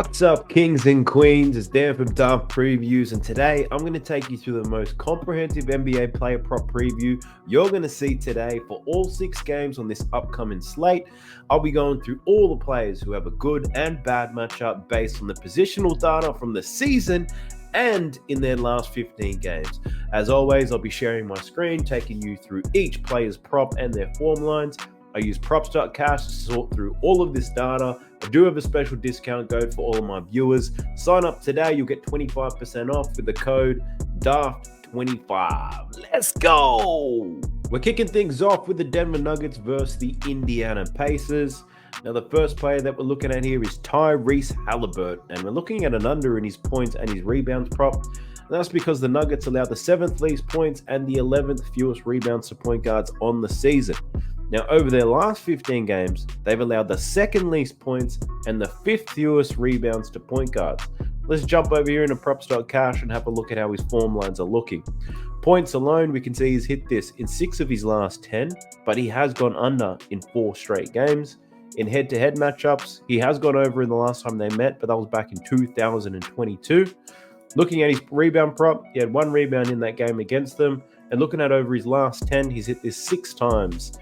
What's up, kings and queens? It's Dan from Daft Previews, and today I'm going to take you through the most comprehensive NBA player prop preview you're going to see today for all 6 games on this upcoming slate. I'll be going through all the players who have a good and bad matchup based on the positional data from the season and in their last 15 games. As always, I'll be sharing my screen, taking you through each player's prop and their form lines. I use props.cash to sort through all of this data. I do have a special discount code for all of my viewers. Sign up today, you'll get 25% off with the code DAFT25. Let's go! We're kicking things off with the Denver Nuggets versus the Indiana Pacers. Now, the first player that we're looking at here is Tyrese Halliburton, and we're looking at an under in his points and his rebounds prop. And that's because the Nuggets allow the 7th least points and the 11th fewest rebounds to point guards on the season. Now, over their last 15 games, they've allowed the 2nd least points and the 5th fewest rebounds to point guards. Let's jump over here into props.cash and have a look at how his form lines are looking. Points alone, we can see he's hit this in 6 of his last 10, but he has gone under in 4 straight games. In head-to-head matchups, he has gone over in the last time they met, but that was back in 2022. Looking at his rebound prop, he had 1 rebound in that game against them. And looking at over his last 10, he's hit this 6 times,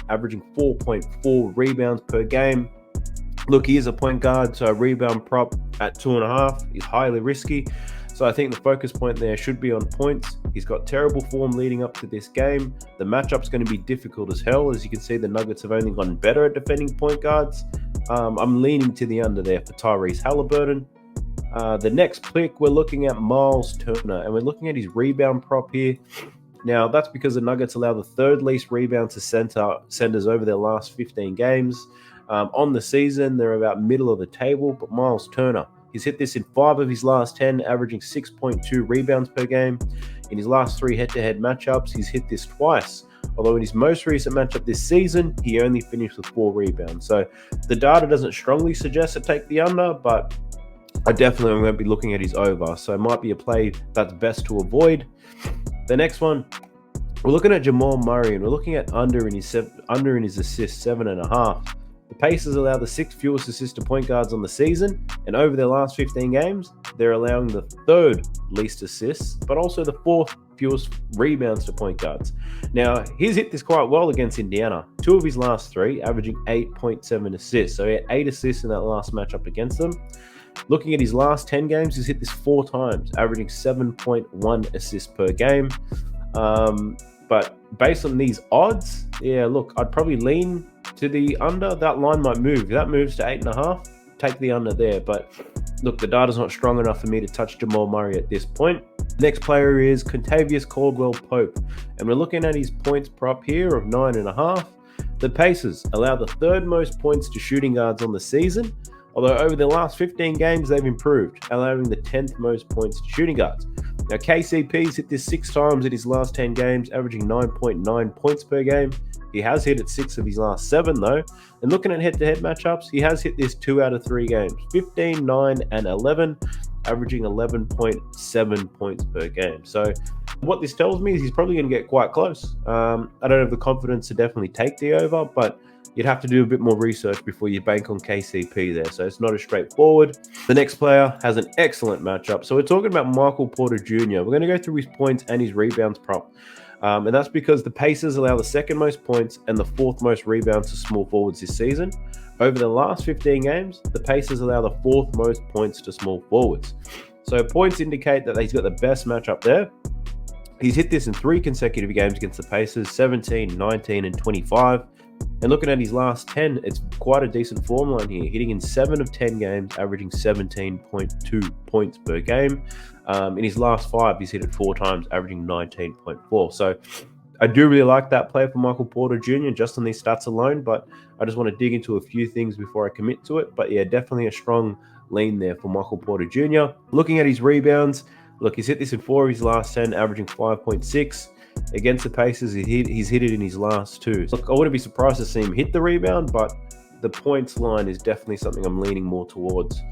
averaging 4.4 rebounds per game. Look, he is a point guard, so a rebound prop at 2.5 is highly risky. So I think the focus point there should be on points. He's got terrible form leading up to this game. The matchup's going to be difficult as hell. As you can see, the Nuggets have only gotten better at defending point guards. I'm leaning to the under there for Tyrese Halliburton. The next pick, we're looking at Miles Turner, and we're looking at his rebound prop here. Now, that's because the Nuggets allow the 3rd least rebound to centers over their last 15 games. On the season, they're about middle of the table, but Miles Turner, he's hit this in 5 of his last 10, averaging 6.2 rebounds per game. In his last 3 head-to-head matchups, he's hit this twice. Although in his most recent matchup this season, he only finished with 4 rebounds. So the data doesn't strongly suggest to take the under, but I definitely won't be looking at his over. So it might be a play that's best to avoid. The next one, we're looking at Jamal Murray, and we're looking at under in his assists, 7.5. The Pacers allow the 6th fewest assists to point guards on the season, and over their last 15 games, they're allowing the 3rd least assists, but also the 4th fewest rebounds to point guards. Now, he's hit this quite well against Indiana. 2 of his last 3, averaging 8.7 assists. So he had 8 assists in that last matchup against them. Looking at his last 10 games, he's hit this 4 times, averaging 7.1 assists per game. But based on these odds, yeah, look, I'd probably lean to the under. That line might move. If that moves to 8.5, take the under there. But look, the data's not strong enough for me to touch Jamal Murray at this point. Next player is Kentavious Caldwell-Pope, and we're looking at his points prop here of 9.5. The Pacers allow the 3rd most points to shooting guards on the season, although over the last 15 games, they've improved, allowing the 10th most points to shooting guards. Now, KCP's hit this 6 times in his last 10 games, averaging 9.9 points per game. He has hit it 6 of his last 7, though. And looking at head-to-head matchups, he has hit this 2 out of 3 games, 15, 9, and 11, averaging 11.7 points per game. So what this tells me is he's probably going to get quite close. I don't have the confidence to definitely take the over, but you'd have to do a bit more research before you bank on KCP there. So it's not as straightforward. The next player has an excellent matchup. So we're talking about Michael Porter Jr. We're going to go through his points and his rebounds prop. And that's because the Pacers allow the 2nd most points and the 4th most rebounds to small forwards this season. Over the last 15 games, the Pacers allow the 4th most points to small forwards. So points indicate that he's got the best matchup there. He's hit this in 3 consecutive games against the Pacers, 17, 19, and 25. And looking at his last 10, it's quite a decent form line here, hitting in 7 of 10 games, averaging 17.2 points per game. In his last 5, he's hit it 4 times, averaging 19.4. So I do really like that play for Michael Porter Jr. just on these stats alone, but I just want to dig into a few things before I commit to it. But yeah, definitely a strong lean there for Michael Porter Jr. Looking at his rebounds, look, he's hit this in 4 of his last 10, averaging 5.6. Against the Pacers, he's hit it in his last 2. Look, I wouldn't be surprised to see him hit the rebound, but the points line is definitely something I'm leaning more towards.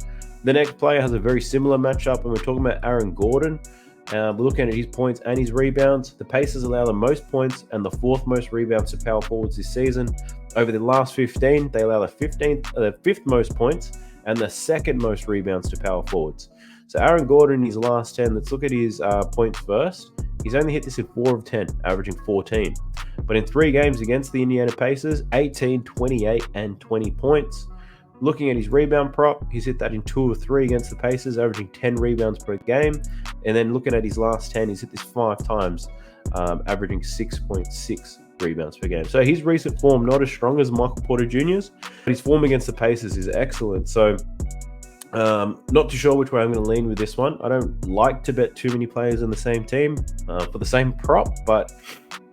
The next player has a very similar matchup, and we're talking about Aaron Gordon. We're looking at his points and his rebounds. The Pacers allow the most points and the 4th most rebounds to power forwards this season. Over the last 15, they allow the 5th most points and the second most rebounds to power forwards. So Aaron Gordon, his last 10, let's look at his points first. He's only hit this in 4 of 10, averaging 14. But in 3 games against the Indiana Pacers, 18, 28, and 20 points. Looking at his rebound prop, he's hit that in 2 of 3 against the Pacers, averaging 10 rebounds per game. And then looking at his last 10, he's hit this 5 times, averaging 6.6 rebounds per game. So his recent form, not as strong as Michael Porter Jr.'s, but his form against the Pacers is excellent. So not too sure which way I'm going to lean with this one. I don't like to bet too many players in the same team for the same prop, but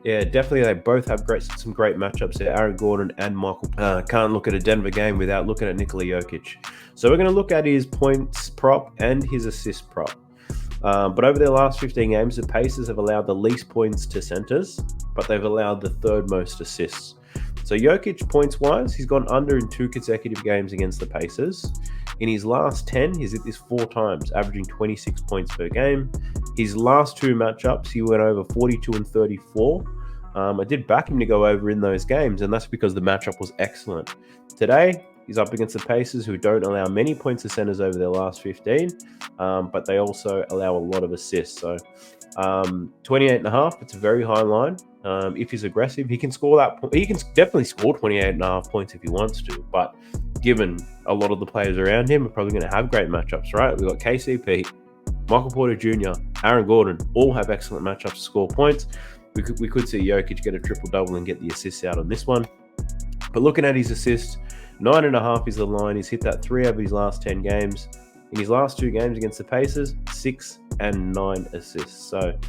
yeah, definitely they both have some great matchups there. Aaron Gordon and Michael. Can't look at a Denver game without looking at Nikola Jokic. So we're going to look at his points prop and his assist prop. But over their last 15 games, the Pacers have allowed the least points to centers, but they've allowed the third most assists. So Jokic, points-wise, he's gone under in 2 consecutive games against the Pacers. In his last 10, he's hit this 4 times, averaging 26 points per game. His last 2 matchups, he went over 42 and 34. I did back him to go over in those games, and that's because the matchup was excellent. Today, he's up against the Pacers, who don't allow many points to centers over their last 15, but they also allow a lot of assists. So 28.5, it's a very high line. If he's aggressive, he can score that. He can definitely score 28.5 points if he wants to, but given a lot of the players around him are probably going to have great matchups, right? We've got KCP, Michael Porter Jr., Aaron Gordon, all have excellent matchups to score points. We could see Jokic get a triple-double and get the assists out on this one. But looking at his assists, 9.5 is the line. He's hit that 3 over his last 10 games. In his last 2 games against the Pacers, 6 and 9 assists. So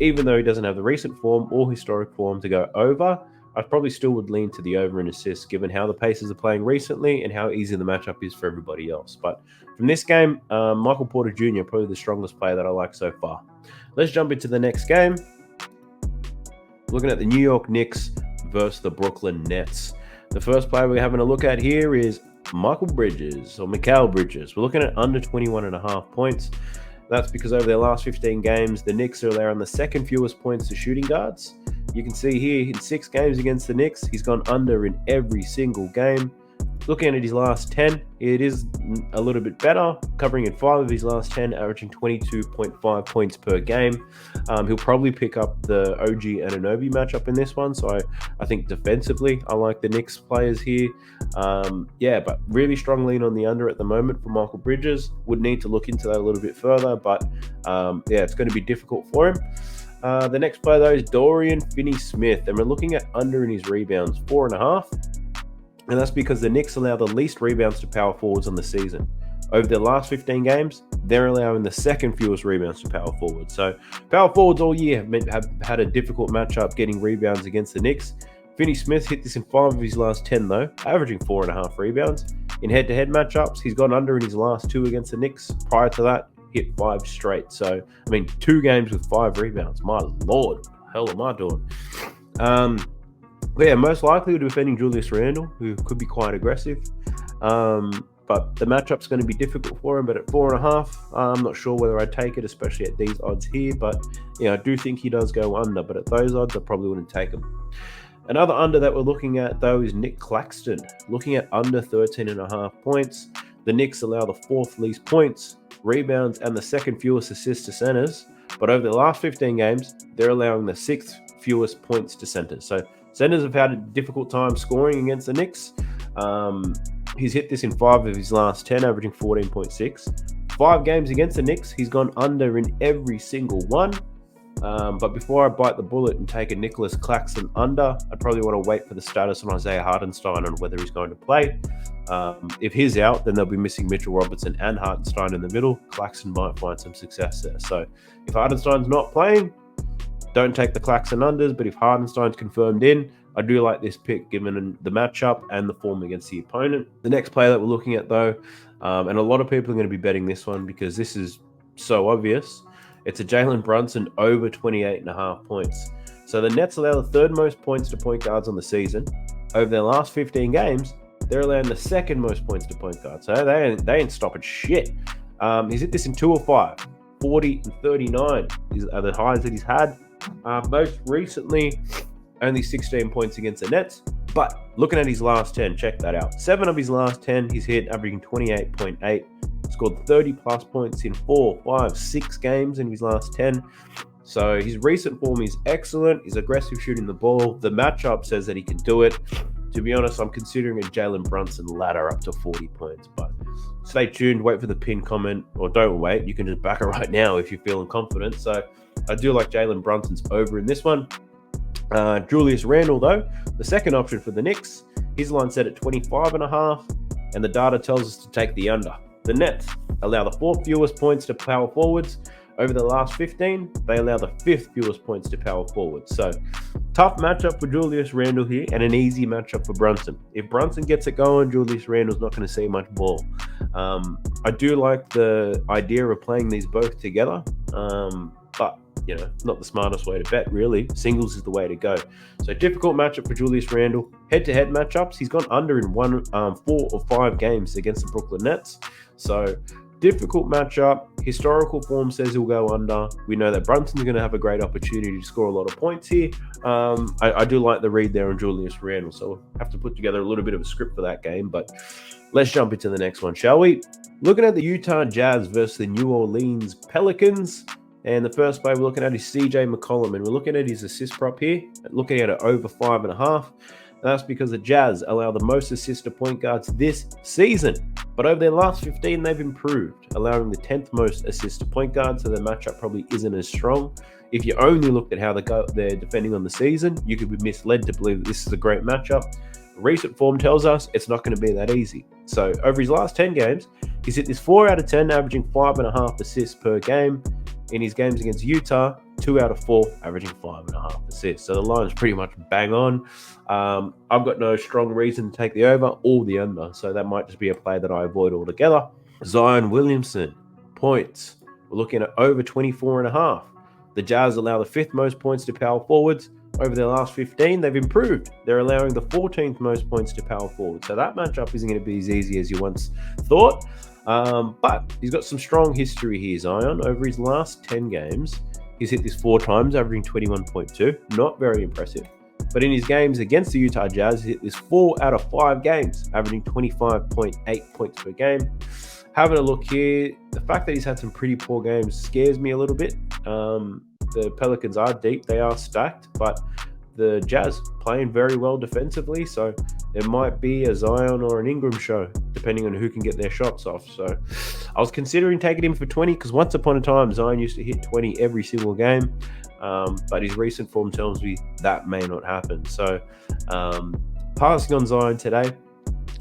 even though he doesn't have the recent form or historic form to go over, I probably still would lean to the over in assists given how the Pacers are playing recently and how easy the matchup is for everybody else. But from this game, Michael Porter Jr., probably the strongest player that I like so far. Let's jump into the next game. Looking at the New York Knicks versus the Brooklyn Nets. The first player we're having a look at here is Mikal Bridges. We're looking at under 21.5 points. That's because over their last 15 games, the Knicks are allowing the second fewest points to shooting guards. You can see here in 6 games against the Knicks, he's gone under in every single game. Looking at his last 10, it is a little bit better, covering in 5 of his last 10, averaging 22.5 points per game. He'll probably pick up the OG Anunoby matchup in this one, so I think defensively, I like the Knicks players here. But really strong lean on the under at the moment for Mikal Bridges. Would need to look into that a little bit further, but it's going to be difficult for him. The next player, though, is Dorian Finney-Smith, and we're looking at under in his rebounds, 4.5. And that's because the Knicks allow the least rebounds to power forwards on the season. Over their last 15 games, they're allowing the second fewest rebounds to power forwards. So power forwards all year have had a difficult matchup getting rebounds against the Knicks. Finney-Smith hit this in 5 of his last 10, though, averaging 4.5 rebounds. In head-to-head matchups, he's gone under in his last 2 against the Knicks. Prior to that, hit 5 straight. So, 2 games with 5 rebounds. My lord, what the hell am I doing? Most likely we'll be defending Julius Randle, who could be quite aggressive. But the matchup's going to be difficult for him. But at 4.5, I'm not sure whether I'd take it, especially at these odds here. But I do think he does go under. But at those odds, I probably wouldn't take him. Another under that we're looking at, though, is Nick Claxton. Looking at under 13.5 points. The Knicks allow the 4th least points, rebounds, and the 2nd fewest assists to centers. But over the last 15 games, they're allowing the 6th fewest points to centers. So centers have had a difficult time scoring against the Knicks. He's hit this in 5 of his last 10, averaging 14.6. 5 games against the Knicks, he's gone under in every single one. But before I bite the bullet and take a Nicholas Claxton under, I'd probably want to wait for the status on Isaiah Hartenstein on whether he's going to play. If he's out, then they'll be missing Mitchell Robinson and Hartenstein in the middle. Claxton might find some success there. So if Hartenstein's not playing, don't take the Claxton unders, but if Hartenstein's confirmed in, I do like this pick given the matchup and the form against the opponent. The next player that we're looking at, though, and a lot of people are going to be betting this one because this is so obvious, it's a Jalen Brunson over 28.5 points. So the Nets allow the 3rd most points to point guards on the season. Over their last 15 games, they're allowing the 2nd most points to point guards. So they ain't stopping shit. He's hit this in 2 of 5. 40 and 39 are the highs that he's had. Most recently, only 16 points against the Nets. But looking at his last 10, check that out. 7 of his last 10, he's hit, averaging 28.8. Scored 30 plus points in 4, 5, 6 games in his last 10. So his recent form is excellent. He's aggressive shooting the ball. The matchup says that he can do it. To be honest, I'm considering a Jalen Brunson ladder up to 40 points. But stay tuned, wait for the pin comment, or don't wait. You can just back it right now if you're feeling confident. So I do like Jalen Brunson's over in this one. Julius Randle, though, the second option for the Knicks, his line set at 25.5, and the data tells us to take the under. The Nets allow the 4th fewest points to power forwards. Over the last 15, they allow the 5th fewest points to power forwards. So, tough matchup for Julius Randle here, and an easy matchup for Brunson. If Brunson gets it going, Julius Randle's not going to see much ball. I do like the idea of playing these both together, but not the smartest way to bet, really. Singles is the way to go. So difficult matchup for Julius Randle. Head-to-head matchups, he's gone under in 4 or 5 games against the Brooklyn Nets. So difficult matchup. Historical form says he'll go under. We know that Brunson's going to have a great opportunity to score a lot of points here. I do like the read there on Julius Randle, so we'll have to put together a little bit of a script for that game. But let's jump into the next one, shall we? Looking at the Utah Jazz versus the New Orleans Pelicans. And the first play we're looking at is CJ McCollum, and we're looking at his assist prop here, looking at it over 5.5. And that's because the Jazz allow the most assists to point guards this season. But over their last 15, they've improved, allowing the 10th most assists to point guards, so their matchup probably isn't as strong. If you only looked at how they're defending on the season, you could be misled to believe that this is a great matchup. Recent form tells us it's not going to be that easy. So over his last 10 games, he's hit this 4 out of 10, averaging 5.5 assists per game. In his games against Utah, 2 out of 4, averaging 5.5 assists. So the line is pretty much bang on. I've got no strong reason to take the over or the under, so that might just be a play that I avoid altogether. Zion Williamson, points. We're looking at over 24.5. The Jazz allow the 5th most points to power forwards. Over their last 15, they've improved. They're allowing the 14th most points to power forwards. So that matchup isn't going to be as easy as you once thought. But he's got some strong history here, Zion. Over his last 10 games, he's hit this 4 times, averaging 21.2. Not very impressive. But in his games against the Utah Jazz, he hit this 4 out of 5 games, averaging 25.8 points per game. Having a look here, the fact that he's had some pretty poor games scares me a little bit. The Pelicans are deep, they are stacked, but the Jazz playing very well defensively, so it might be a Zion or an Ingram show, depending on who can get their shots off. So I was considering taking him for 20, because once upon a time, Zion used to hit 20 every single game, but his recent form tells me that may not happen. So passing on Zion today,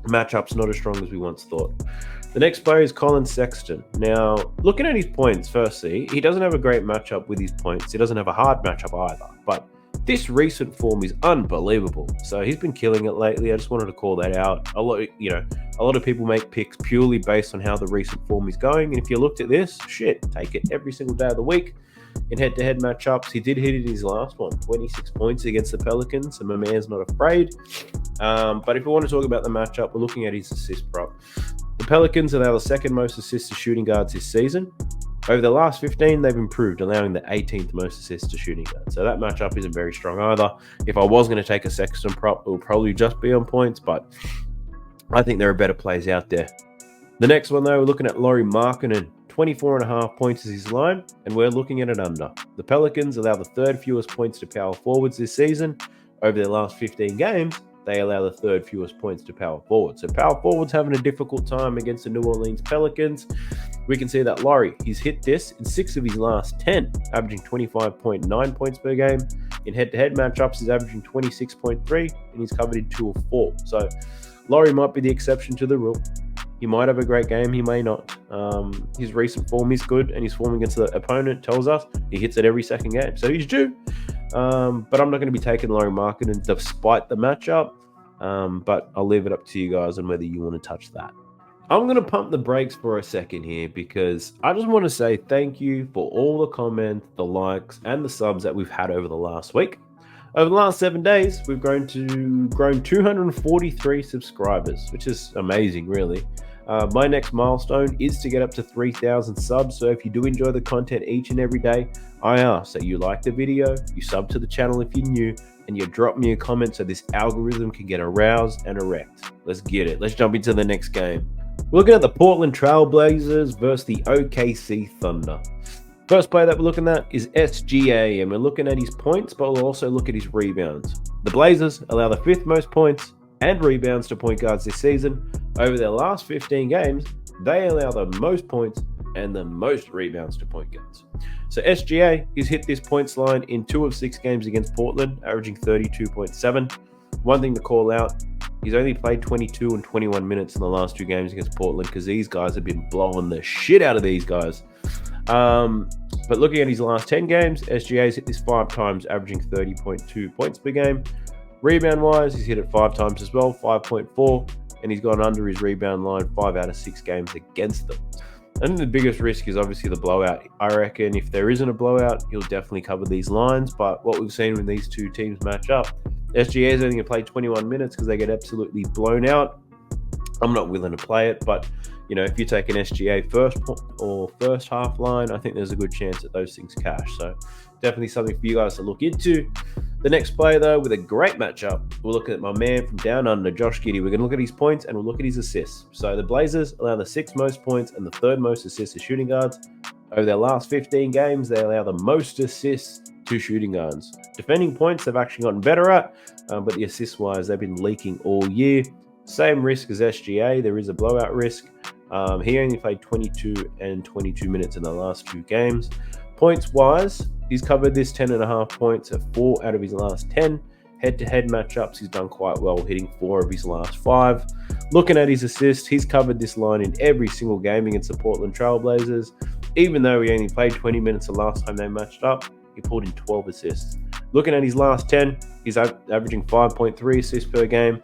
matchup's not as strong as we once thought. The next player is Colin Sexton. Now, looking at his points, firstly, he doesn't have a great matchup with his points. He doesn't have a hard matchup either, but this recent form is unbelievable. So he's been killing it lately. I just wanted to call that out. A lot of people make picks purely based on how the recent form is going. And if you looked at this, take it every single day of the week. In head-to-head matchups, he did hit it in his last one, 26 points against the Pelicans, and my man's not afraid. But if we want to talk about the matchup, we're looking at his assist prop. The Pelicans allow the 2nd most assists to shooting guards this season. Over the last 15, they've improved, allowing the 18th most assists to shooting guards. So that matchup isn't very strong either. If I was going to take a Sexton prop, it will probably just be on points, but I think there are better plays out there. The next one, though, we're looking at Lauri Markkanen. 24.5 points is his line, and we're looking at an under. The Pelicans allow the 3rd fewest points to power forwards this season. Over their last 15 games, they allow the 3rd fewest points to power forwards. So power forwards having a difficult time against the New Orleans Pelicans. We can see that Lauri, he's hit this in 6 of his last 10, averaging 25.9 points per game. In head-to-head matchups, he's averaging 26.3, and he's covered in 2 of 4. So Lauri might be the exception to the rule. He might have a great game, he may not. His recent form is good, and his form against the opponent tells us he hits it every second game. So he's due. But I'm not going to be taking Lauri Markkanen despite the matchup. But I'll leave it up to you guys on whether you want to touch that. I'm going to pump the brakes for a second here, because I just want to say thank you for all the comments, the likes, and the subs that we've had over the last week. Over the last 7 days, we've grown 243 subscribers, which is amazing, really. My next milestone is to get up to 3,000 subs. So if you do enjoy the content each and every day, I ask that you like the video, you sub to the channel if you're new, and you drop me a comment so this algorithm can get aroused and erect. Let's get it. Let's jump into the next game. We're looking at the Portland TrailBlazers versus the OKC Thunder. First player that we're looking at is SGA, and we're looking at his points, but we'll also look at his rebounds. The Blazers allow the 5th most points and rebounds to point guards this season. Over their last 15 games, they allow the most points and the most rebounds to point guards. So SGA, he's hit this points line in 2 of 6 games against Portland, averaging 32.7. One thing to call out, he's only played 22 and 21 minutes in the last 2 games against Portland because these guys have been blowing the shit out of these guys. But looking at his last 10 games, SGA's hit this 5 times, averaging 30.2 points per game. Rebound-wise, he's hit it 5 times as well, 5.4, and he's gone under his rebound line 5 out of 6 games against them. I think the biggest risk is obviously the blowout. I reckon if there isn't a blowout, he'll definitely cover these lines, but what we've seen when these two teams match up, SGA is only going to play 21 minutes because they get absolutely blown out. I'm not willing to play it, but if you take an SGA first half line, I think there's a good chance that those things cash. So definitely something for you guys to look into. The next player, though, with a great matchup, we're looking at my man from down under, Josh Giddey. We're going to look at his points and we'll look at his assists. So the Blazers allow the 6th most points and the 3rd most assists to shooting guards. Over their last 15 games, they allow the most assists to shooting guards. Defending points, they've actually gotten better at, but the assist-wise, they've been leaking all year. Same risk as SGA. There is a blowout risk. He only played 22 and 22 minutes in the last 2 games. Points-wise, he's covered this 10.5 points at 4 out of his last 10. Head-to-head matchups, he's done quite well, hitting 4 of his last 5. Looking at his assists, he's covered this line in every single game against the Portland TrailBlazers. Even though he only played 20 minutes the last time they matched up, he pulled in 12 assists. Looking at his last 10, he's averaging 5.3 assists per game.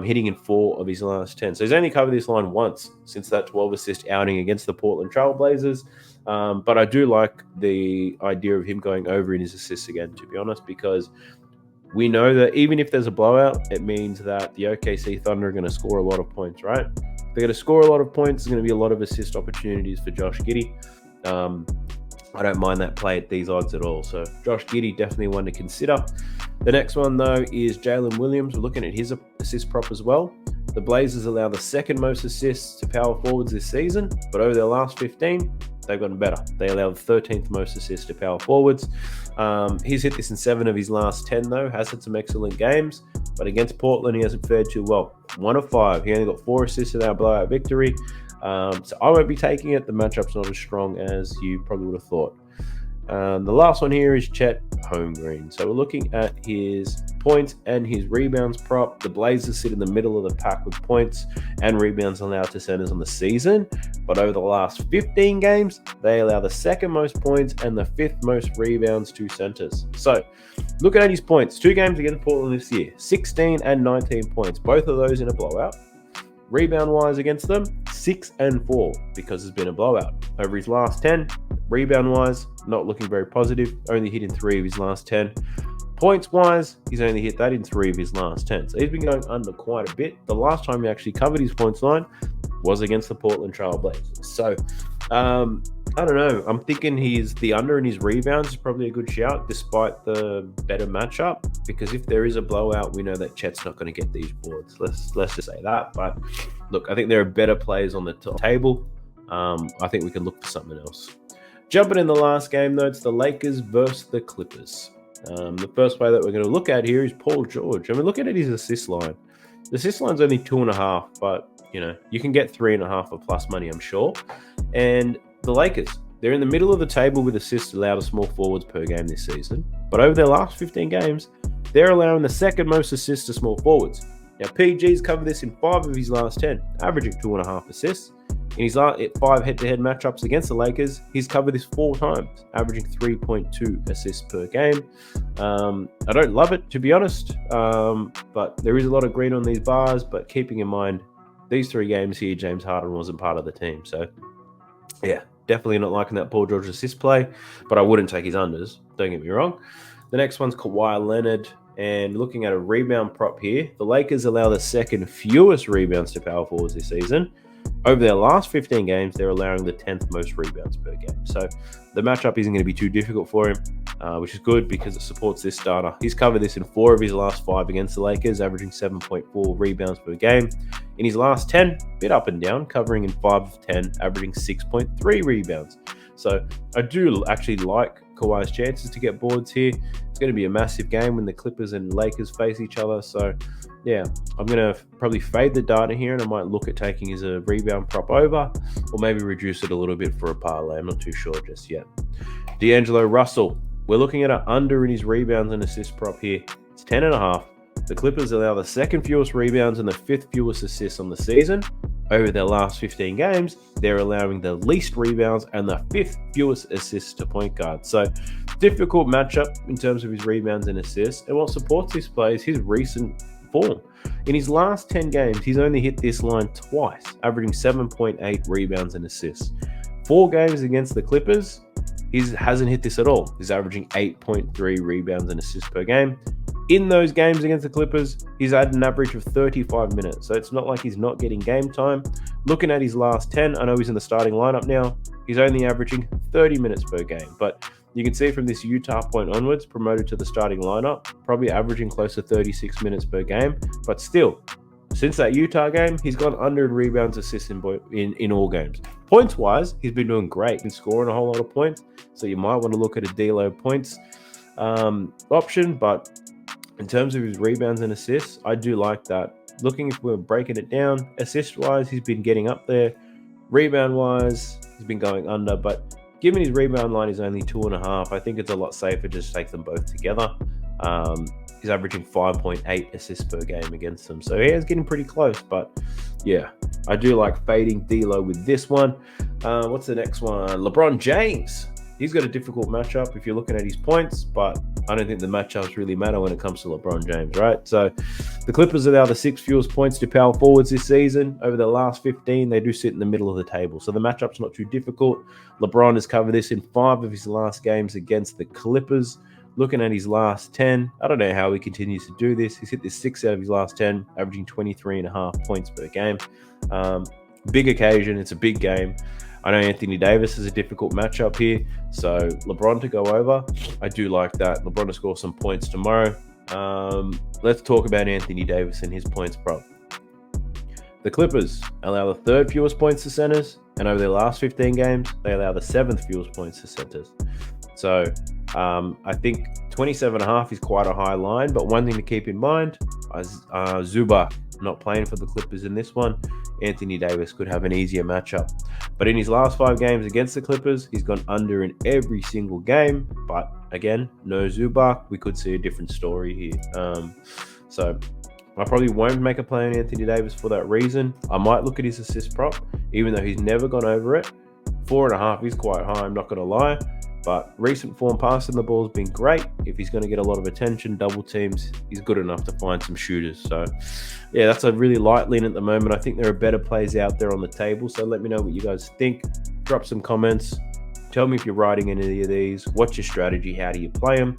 Hitting in 4 of his last 10. So he's only covered this line once since that 12 assist outing against the Portland TrailBlazers. But I do like the idea of him going over in his assists again, to be honest, because we know that even if there's a blowout, it means that the OKC Thunder are going to score a lot of points, right? If they're going to score a lot of points, there's going to be a lot of assist opportunities for Josh Giddey. I don't mind that play at these odds at all. So Josh Giddey, definitely one to consider. The next one, though, is Jalen Williams. We're looking at his assist prop as well. The Blazers allow the 2nd most assists to power forwards this season, but over their last 15, they've gotten better. They allow the 13th most assists to power forwards. He's hit this in 7 of his last 10, though. Has had some excellent games, but against Portland, he hasn't fared too well. 1 of 5. He only got 4 assists in our blowout victory. So I won't be taking it. The matchup's not as strong as you probably would have thought. The last one here is Chet Holmgren. So we're looking at his points and his rebounds prop. The Blazers sit in the middle of the pack with points and rebounds allowed to centers on the season. But over the last 15 games, they allow the 2nd most points and the 5th most rebounds to centers. So looking at his points, 2 games against Portland this year, 16 and 19 points. Both of those in a blowout. Rebound-wise against them, 6 and 4 because it's been a blowout. Over his last 10, rebound-wise, not looking very positive. Only hit in 3 of his last 10. Points-wise, he's only hit that in 3 of his last 10. So he's been going under quite a bit. The last time he actually covered his points line was against the Portland TrailBlazers. So, I don't know. I'm thinking the under in his rebounds is probably a good shout, despite the better matchup. Because if there is a blowout, we know that Chet's not going to get these boards. Let's just say that. But look, I think there are better players on the table. I think we can look for something else. Jumping in the last game, though, it's the Lakers versus the Clippers. The first player that we're going to look at here is Paul George. I mean, looking at his assist line. The assist line's only 2.5, but you can get 3.5 for plus money, I'm sure. And the Lakers, they're in the middle of the table with assists allowed to small forwards per game this season. But over their last 15 games, they're allowing the 2nd most assists to small forwards. Now, PG's covered this in 5 of his last 10, averaging 2.5 assists. In his last 5 head-to-head matchups against the Lakers, he's covered this 4 times, averaging 3.2 assists per game. I don't love it, to be honest, but there is a lot of green on these bars. But keeping in mind, these 3 games here, James Harden wasn't part of the team. So, yeah, definitely not liking that Paul George assist play, but I wouldn't take his unders. Don't get me wrong. The next one's Kawhi Leonard. And looking at a rebound prop here, the Lakers allow the 2nd fewest rebounds to power forwards this season. Over their last 15 games, they're allowing the 10th most rebounds per game. So the matchup isn't going to be too difficult for him, which is good because it supports this starter. He's covered this in 4 of his last 5 against the Lakers, averaging 7.4 rebounds per game. In his last 10, bit up and down, covering in 5 of 10, averaging 6.3 rebounds. So I do actually like Kawhi's chances to get boards here. It's going to be a massive game when the Clippers and Lakers face each other. So yeah, I'm going to probably fade the data here, and I might look at taking his rebound prop over, or maybe reduce it a little bit for a parlay. I'm not too sure just yet. D'Angelo Russell, we're looking at an under in his rebounds and assist prop here. It's 10.5. The Clippers allow the 2nd fewest rebounds and the 5th fewest assists on the season. Over their last 15 games, they're allowing the least rebounds and the 5th fewest assists to point guard. So, difficult matchup in terms of his rebounds and assists. And what supports this play is his recent form. In his last 10 games, he's only hit this line twice, averaging 7.8 rebounds and assists. 4 games against the Clippers, he hasn't hit this at all. He's averaging 8.3 rebounds and assists per game. In those games against the Clippers, he's had an average of 35 minutes. So it's not like he's not getting game time. Looking at his last 10, I know he's in the starting lineup now. He's only averaging 30 minutes per game. But you can see from this Utah point onwards, promoted to the starting lineup, probably averaging close to 36 minutes per game. But still, since that Utah game, he's gone under in rebounds, assists in all games. Points-wise, he's been doing great. He's been scoring a whole lot of points. So you might want to look at a D'Lo points option. But in terms of his rebounds and assists, I do like that. Looking, if we're breaking it down, assist-wise, he's been getting up there. Rebound-wise, he's been going under. But given his rebound line is only 2.5, I think it's a lot safer just to take them both together. He's averaging 5.8 assists per game against them. So he is getting pretty close. But yeah, I do like fading D'Lo with this one. What's the next one? LeBron James. He's got a difficult matchup if you're looking at his points, but I don't think the matchups really matter when it comes to LeBron James, right? So the Clippers are now the 6th fewest points to power forwards this season. Over the last 15, they do sit in the middle of the table. So the matchup's not too difficult. LeBron has covered this in 5 of his last games against the Clippers. Looking at his last 10, I don't know how he continues to do this. He's hit this 6 out of his last 10, averaging 23.5 points per game. Big occasion. It's a big game. I know Anthony Davis is a difficult matchup here, so LeBron to go over, I do like that. LeBron to score some points tomorrow. Let's talk about Anthony Davis and his points prop. The Clippers allow the 3rd fewest points to centers, and over their last 15 games, they allow the 7th fewest points to centers. So I think 27.5 is quite a high line, but one thing to keep in mind is Zubac not playing for the Clippers in this one. Anthony Davis could have an easier matchup. But in his last 5 games against the Clippers, he's gone under in every single game. But again, no Zubac. We could see a different story here. So I probably won't make a play on Anthony Davis for that reason. I might look at his assist prop, even though he's never gone over it. 4.5 is quite high, I'm not going to lie. But recent form passing the ball has been great. If he's going to get a lot of attention, double teams, he's good enough to find some shooters. So, yeah, that's a really light lean at the moment. I think there are better plays out there on the table. So let me know what you guys think. Drop some comments. Tell me if you're riding any of these. What's your strategy? How do you play them?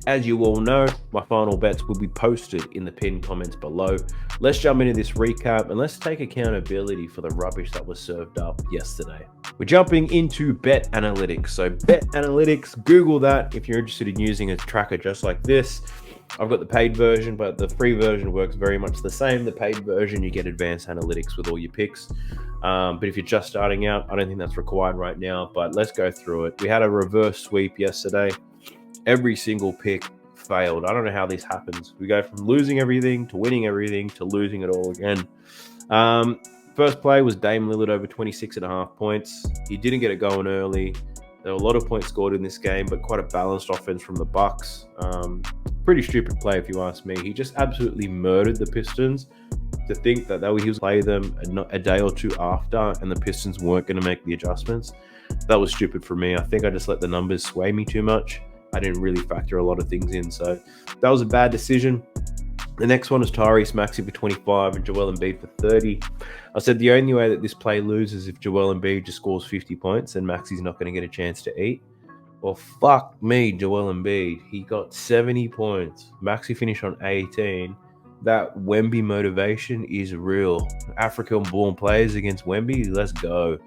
As you all know, my final bets will be posted in the pinned comments below. Let's jump into this recap and let's take accountability for the rubbish that was served up yesterday. We're jumping into Bet Analytics. So Bet Analytics, Google that if you're interested in using a tracker just like this. I've got the paid version, but the free version works very much the same. The paid version, you get advanced analytics with all your picks. But if you're just starting out, I don't think that's required right now, but let's go through it. We had a reverse sweep yesterday. Every single pick failed. I don't know how this happens. We go from losing everything to winning everything to losing it all again. First play was Dame Lillard over 26.5 points. He didn't get it going early. There were a lot of points scored in this game, but quite a balanced offense from the Bucks. Pretty stupid play if you ask me. He just absolutely murdered the Pistons. To think that he was play them a day or two after and the Pistons weren't going to make the adjustments, that was stupid for me. I think I just let the numbers sway me too much. I didn't really factor a lot of things in, so that was a bad decision. The next one was Tyrese Maxey for 25 and Joel Embiid for 30. I said the only way that this play loses if Joel Embiid just scores 50 points and Maxey's not going to get a chance to eat. Well, fuck me, Joel Embiid. He got 70 points. Maxey finished on 18. that Wemby motivation is real. African-born players against Wemby, let's go.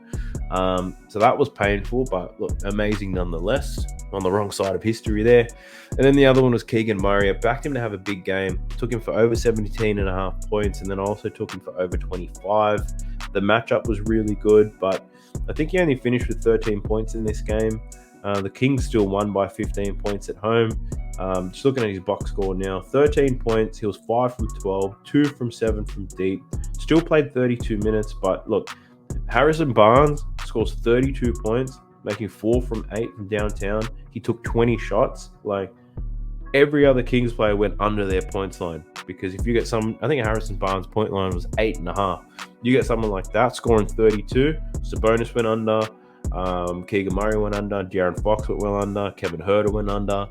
So that was painful, but look, amazing nonetheless. On the wrong side of history there. And then the other one was Keegan Murray. I backed him to have a big game. Took him for over 17.5 points, and then also took him for over 25. The matchup was really good, but I think he only finished with 13 points in this game. The Kings still won by 15 points at home. Just looking at his box score now, 13 points. He was 5 from 12, 2 from 7 from deep. Still played 32 minutes, but look, Harrison Barnes scores 32 points, making 4 from 8 from downtown. He took 20 shots. Like, every other Kings player went under their points line, because if you get some, I think Harrison Barnes' point line was 8.5. You get someone like that scoring 32. Sabonis went under. Keegan Murray went under. De'Aaron Fox went well under. Kevin Huerter went under.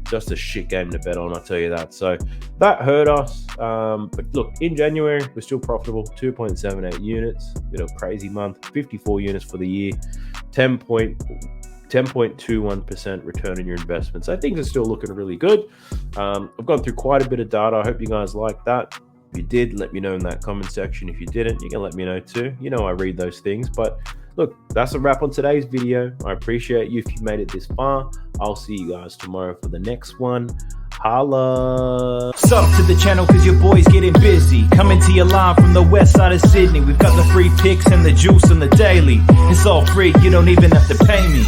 Just a shit game to bet on, I'll tell you that. So that hurt us. But look, in January, we're still profitable. 2.78 units. Bit of a crazy month. 54 units for the year. 10.21% return on your investments. So things are still looking really good. I've gone through quite a bit of data. I hope you guys like that. If you did, let me know in that comment section. If you didn't, you can let me know too. You know I read those things. But look, that's a wrap on today's video. I appreciate you if you made it this far. I'll see you guys tomorrow for the next one. Holla. Sub to the channel cause your boy's getting busy. Coming to your line from the west side of Sydney. We've got the free picks and the juice and the daily. It's all free, you don't even have to pay me.